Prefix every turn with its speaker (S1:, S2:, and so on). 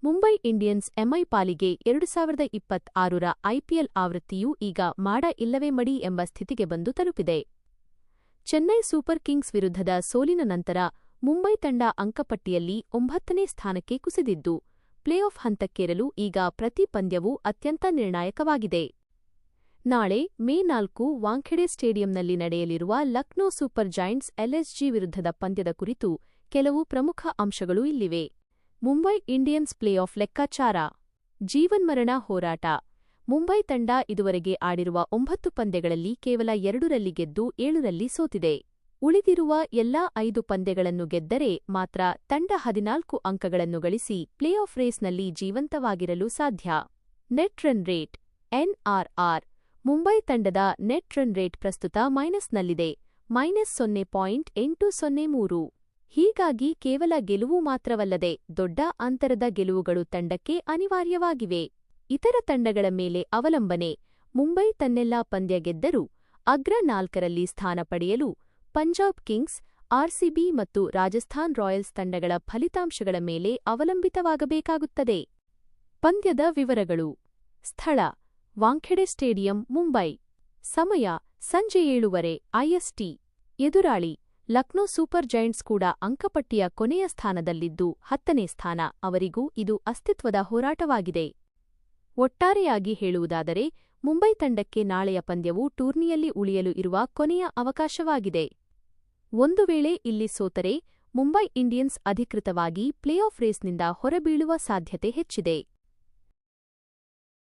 S1: Mumbai Indians MI ಪಾಲಿಗೆ 2026ರ IPL ಆವೃತ್ತಿಯು ಈಗ ಮಾಡ ಇಲ್ಲವೇ ಮಡಿ ಎಂಬ ಸ್ಥಿತಿಗೆ ಬಂದು ತಲುಪಿದೆ. ಚೆನ್ನೈ ಸೂಪರ್ ಕಿಂಗ್ಸ್ ವಿರುದ್ಧದ ಸೋಲಿನ ನಂತರ ಮುಂಬೈ ತಂಡ ಅಂಕಪಟ್ಟಿಯಲ್ಲಿ 9ನೇ ಸ್ಥಾನಕ್ಕೆ ಕುಸಿದಿದ್ದು, ಪ್ಲೇಆಫ್ ಹಂತಕ್ಕೇರಲು ಈಗ ಪ್ರತಿ ಪಂದ್ಯವೂ ಅತ್ಯಂತ ನಿರ್ಣಾಯಕವಾಗಿದೆ. ನಾಳೆ ಮೇ 4 ವಾಂಖೆಡೆ ಸ್ಟೇಡಿಯಂನಲ್ಲಿ ನಡೆಯಲಿರುವ ಲಕ್ನೋ ಸೂಪರ್ ಜೈಂಟ್ಸ್ ಎಲ್ಎಸ್ಜಿ ವಿರುದ್ಧದ ಪಂದ್ಯದ ಕುರಿತು ಕೆಲವು ಪ್ರಮುಖ ಅಂಶಗಳು ಇಲ್ಲಿವೆ. ಮುಂಬೈ ಇಂಡಿಯನ್ಸ್ ಪ್ಲೇಆಫ್ ಲೆಕ್ಕಾಚಾರ. ಜೀವನ್ಮರಣ ಹೋರಾಟ. ಮುಂಬೈ ತಂಡ ಇದುವರೆಗೆ ಆಡಿರುವ 9 ಪಂದ್ಯಗಳಲ್ಲಿ ಕೇವಲ 2ರಲ್ಲಿ ಗೆದ್ದು 7ರಲ್ಲಿ ಸೋತಿದೆ. ಉಳಿದಿರುವ ಎಲ್ಲಾ 5 ಪಂದ್ಯಗಳನ್ನು ಗೆದ್ದರೆ ಮಾತ್ರ ತಂಡ 14 ಅಂಕಗಳನ್ನು ಗಳಿಸಿ ಪ್ಲೇಆಫ್ ರೇಸ್ನಲ್ಲಿ ಜೀವಂತವಾಗಿರಲು ಸಾಧ್ಯ. ನೆಟ್ ರನ್ ರೇಟ್ (ಎನ್ಆರ್ಆರ್). ಮುಂಬೈ ತಂಡದ ನೆಟ್ ರನ್ ರೇಟ್ ಪ್ರಸ್ತುತ ಮೈನಸ್ನಲ್ಲಿದೆ, -0.803. ಹೀಗಾಗಿ ಕೇವಲ ಗೆಲುವು ಮಾತ್ರವಲ್ಲದೆ ದೊಡ್ಡ ಅಂತರದ ಗೆಲುವುಗಳು ತಂಡಕ್ಕೆ ಅನಿವಾರ್ಯವಾಗಿವೆ. ಇತರ ತಂಡಗಳ ಮೇಲೆ ಅವಲಂಬನೆ. ಮುಂಬೈ ತನ್ನೆಲ್ಲಾ ಪಂದ್ಯ ಗೆದ್ದರೂ ಅಗ್ರ 4ರಲ್ಲಿ ಸ್ಥಾನ ಪಡೆಯಲು ಪಂಜಾಬ್ ಕಿಂಗ್ಸ್, ಆರ್ಸಿಬಿ ಮತ್ತು ರಾಜಸ್ಥಾನ್ ರಾಯಲ್ಸ್ ತಂಡಗಳ ಫಲಿತಾಂಶಗಳ ಮೇಲೆ ಅವಲಂಬಿತವಾಗಬೇಕಾಗುತ್ತದೆ. ಪಂದ್ಯದ ವಿವರಗಳು. ಸ್ಥಳ: ವಾಂಖೆಡೆ ಸ್ಟೇಡಿಯಂ, ಮುಂಬೈ. ಸಮಯ: ಸಂಜೆ 7:30 IST. ಎದುರಾಳಿ: ಲಕ್ನೋ ಸೂಪರ್ ಜೈಂಟ್ಸ್ ಕೂಡ ಅಂಕಪಟ್ಟಿಯ ಕೊನೆಯ ಸ್ಥಾನದಲ್ಲಿದ್ದು 10ನೇ ಸ್ಥಾನ. ಅವರಿಗೂ ಇದು ಅಸ್ತಿತ್ವದ ಹೋರಾಟವಾಗಿದೆ. ಒಟ್ಟಾರೆಯಾಗಿ ಹೇಳುವುದಾದರೆ, ಮುಂಬೈ ತಂಡಕ್ಕೆ ನಾಳೆಯ ಪಂದ್ಯವು ಟೂರ್ನಿಯಲ್ಲಿ ಉಳಿಯಲು ಇರುವ ಕೊನೆಯ ಅವಕಾಶವಾಗಿದೆ. ಒಂದು ವೇಳೆ ಇಲ್ಲಿ ಸೋತರೆ ಮುಂಬೈ ಇಂಡಿಯನ್ಸ್ ಅಧಿಕೃತವಾಗಿ ಪ್ಲೇಆಫ್ ರೇಸ್ನಿಂದ ಹೊರಬೀಳುವ ಸಾಧ್ಯತೆ ಹೆಚ್ಚಿದೆ.